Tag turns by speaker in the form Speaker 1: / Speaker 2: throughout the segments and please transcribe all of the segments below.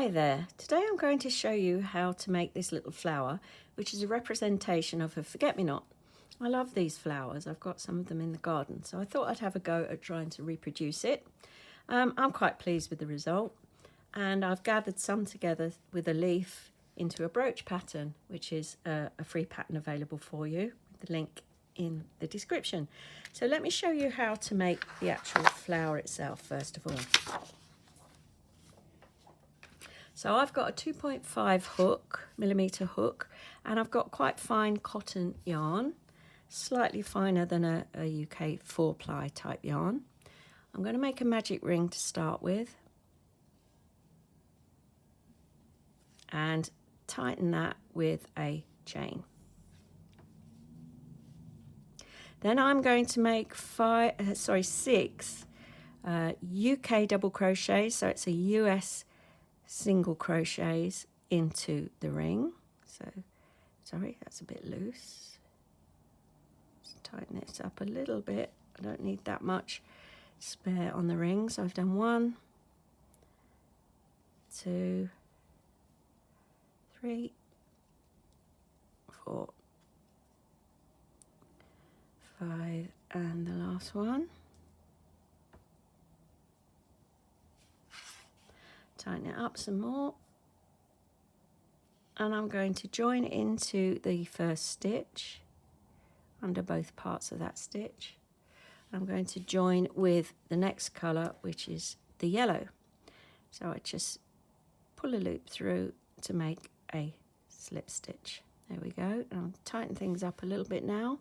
Speaker 1: Hi there, today I'm going to show you how to make this little flower, which is a representation of a forget-me-not. I love these flowers, I've got some of them in the garden, so I thought I'd have a go at trying to reproduce it. I'm quite pleased with the result, and I've gathered some together with a leaf into a brooch pattern, which is a free pattern available for you, with the link in the description. So let me show you how to make the actual flower itself first of all. So I've got a 2.5 millimeter hook, and I've got quite fine cotton yarn, slightly finer than a UK 4-ply type yarn. I'm going to make a magic ring to start with and tighten that with a chain. Then I'm going to make 6 UK double crochets, so it's a US single crochets into the ring. So sorry, that's a bit loose. Just tighten it up a little bit. I don't need that much spare on the ring. So I've done 1, 2, 3, 4, 5, and the last one. Tighten it up some more, and I'm going to join into the first stitch under both parts of that stitch. I'm going to join with the next colour, which is the yellow. So I just pull a loop through to make a slip stitch. There we go. And I'll tighten things up a little bit now,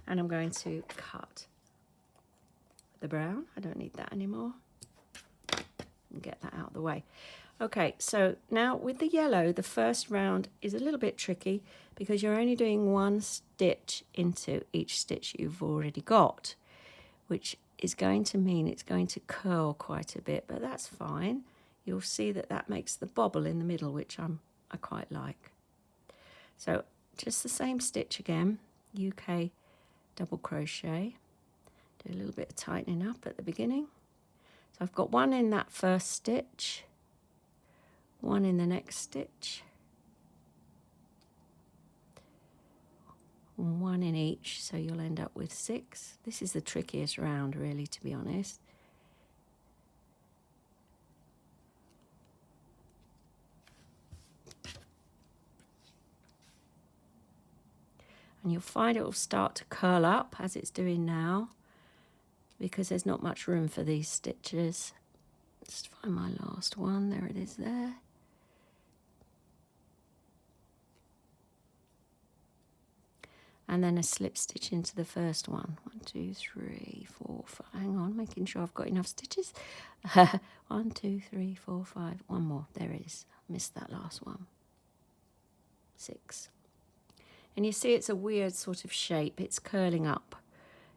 Speaker 1: and I'm going to cut the brown. I don't need that anymore. And get that out of the way. Okay, so now with the yellow, the first round is a little bit tricky because you're only doing 1 stitch into each stitch you've already got, which is going to mean it's going to curl quite a bit, but that's fine. You'll see that that makes the bobble in the middle, which I quite like. So just the same stitch again, UK double crochet. Do a little bit of tightening up at the beginning. So I've got 1 in that first stitch, 1 in the next stitch, 1 in each, so you'll end up with 6. This is the trickiest round, really, to be honest. And you'll find it will start to curl up as it's doing now, because there's not much room for these stitches. Just find my last one. There it is there. And then a slip stitch into the first one. 1, 2, 3, 4, 5. Hang on, making sure I've got enough stitches. 1, 2, 3, 4, 5. One more. There it is. I missed that last one. 6. And you see it's a weird sort of shape. It's curling up.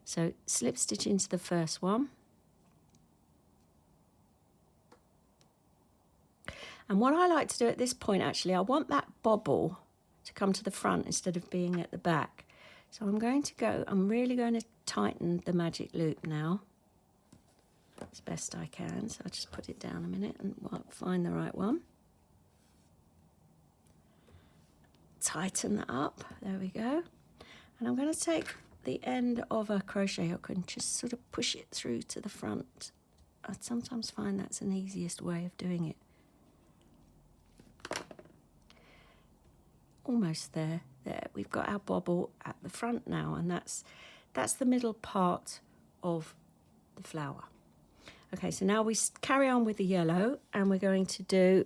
Speaker 1: So slip stitch into the first one. And what I like to do at this point, actually, I want that bobble to come to the front instead of being at the back. So I'm really going to tighten the magic loop now as best I can. So I'll just put it down a minute and find the right one. Tighten that up, there we go. And I'm going to take the end of a crochet hook and just sort of push it through to the front. I sometimes find that's an easiest way of doing it. Almost there. There, we've got our bobble at the front now, and that's the middle part of the flower. Okay, so now we carry on with the yellow, and we're going to do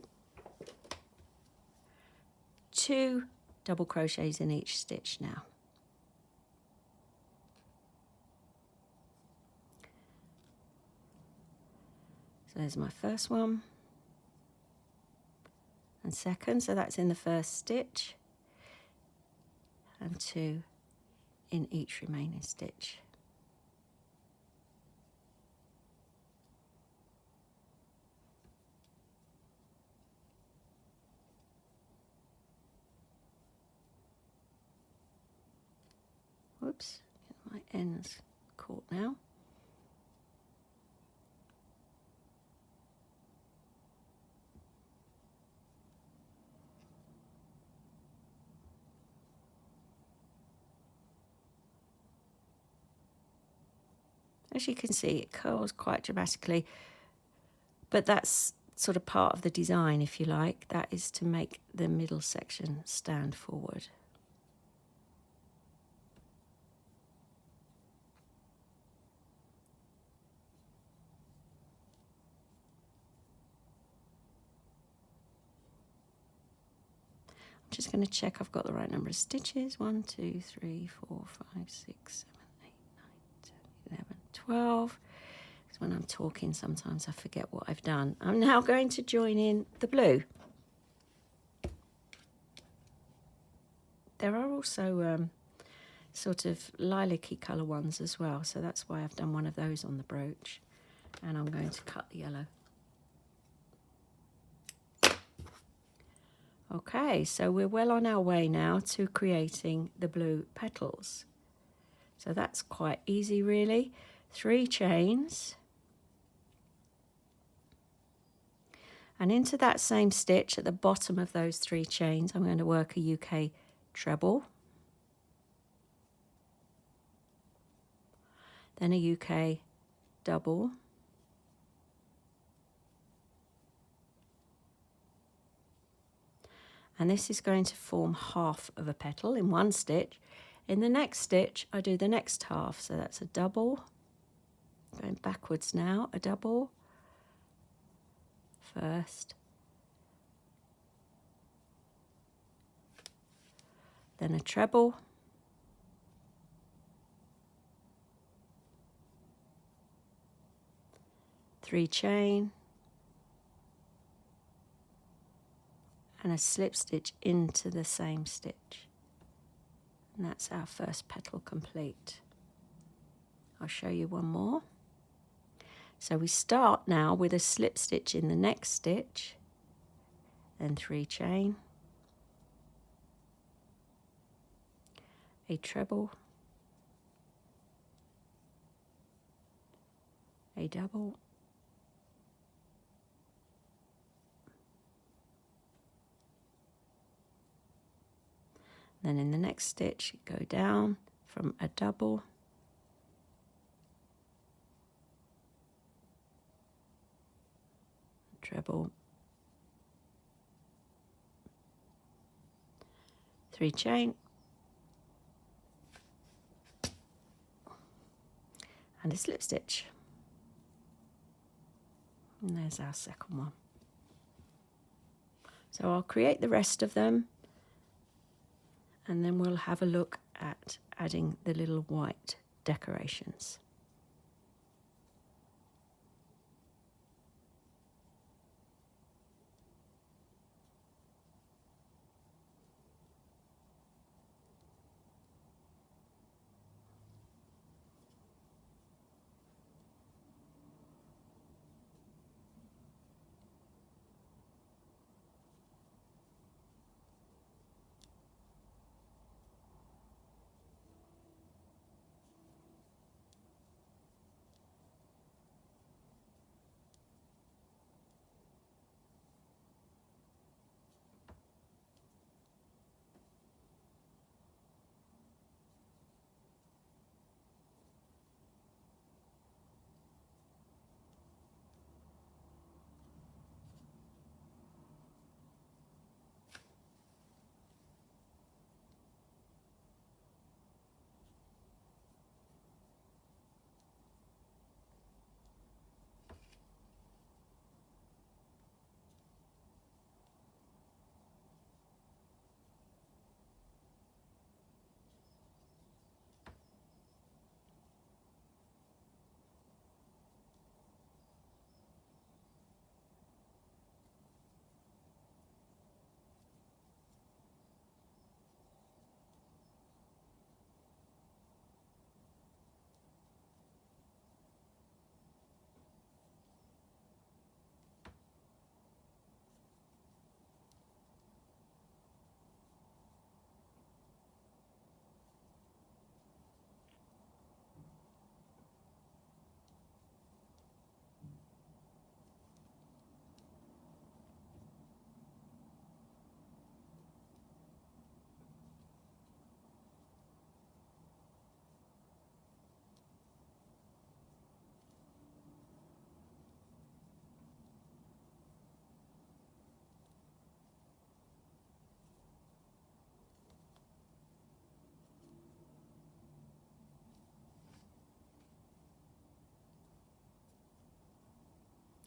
Speaker 1: 2 double crochets in each stitch now. So there's my first one and second, so that's in the first stitch, and 2 in each remaining stitch. Whoops, my ends caught now. As you can see, it curls quite dramatically, but that's sort of part of the design, if you like. That is to make the middle section stand forward. I'm just going to check I've got the right number of stitches. 1, 2, 3, 4, 5, 6, 7, 8, 9, 10, 11, 12. Because when I'm talking, sometimes I forget what I've done. I'm now going to join in the blue. There are also sort of lilac-y colour ones as well, so that's why I've done one of those on the brooch. And I'm going to cut the yellow. Okay, so we're well on our way now to creating the blue petals. So that's quite easy really. 3 chains. And into that same stitch at the bottom of those 3 chains, I'm going to work a UK treble. Then a UK double. And this is going to form half of a petal in one stitch. In the next stitch, I do the next half. So that's a double. Going backwards now, a double. First. Then a treble. Three chain. And a slip stitch into the same stitch. And that's our first petal complete. I'll show you one more. So we start now with a slip stitch in the next stitch, then 3 chain, a treble, a double, then in the next stitch go down from a double, treble, 3 chain, and a slip stitch. And there's our second one. So I'll create the rest of them, and then we'll have a look at adding the little white decorations.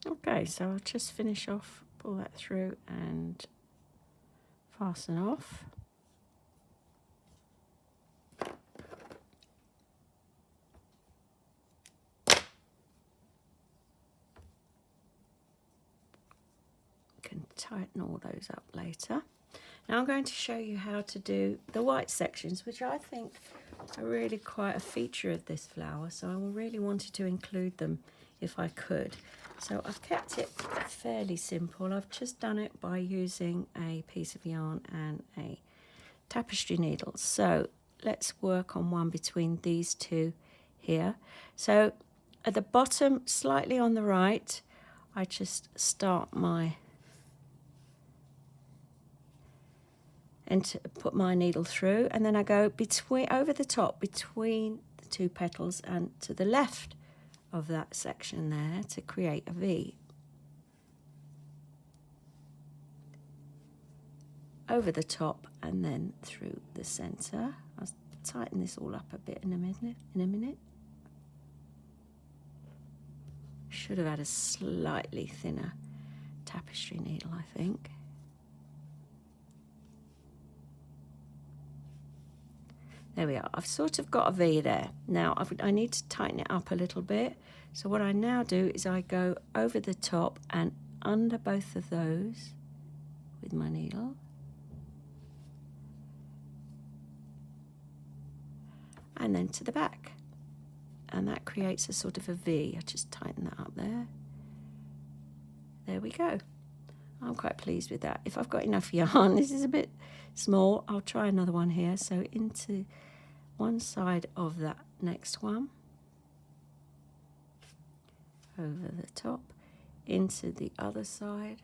Speaker 1: Okay, so I'll just finish off, pull that through and fasten off. Can tighten all those up later. Now I'm going to show you how to do the white sections, which I think are really quite a feature of this flower, so I really wanted to include them if I could. So I've kept it fairly simple. I've just done it by using a piece of yarn and a tapestry needle. So let's work on one between these two here. So at the bottom, slightly on the right, I just start my and to put my needle through, and then I go between, over the top between the two petals and to the left of that section there to create a V. Over the top and then through the centre. I'll tighten this all up a bit in a minute. Should have had a slightly thinner tapestry needle, I think. There we are. I've sort of got a V there. Now I need to tighten it up a little bit. So what I now do is I go over the top and under both of those with my needle. And then to the back. And that creates a sort of a V. I just tighten that up there. There we go. I'm quite pleased with that. If I've got enough yarn, this is a bit small, I'll try another one here. So into one side of that next one, over the top, into the other side,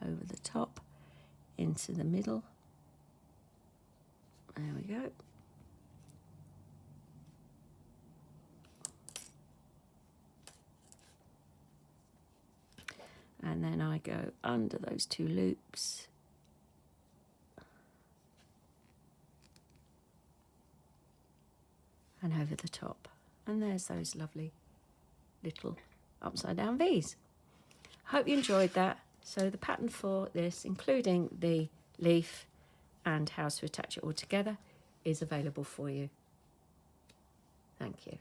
Speaker 1: over the top, into the middle. There we go. And then I go under those two loops and over the top. And there's those lovely little upside down V's. Hope you enjoyed that. So the pattern for this, including the leaf and how to attach it all together, is available for you. Thank you.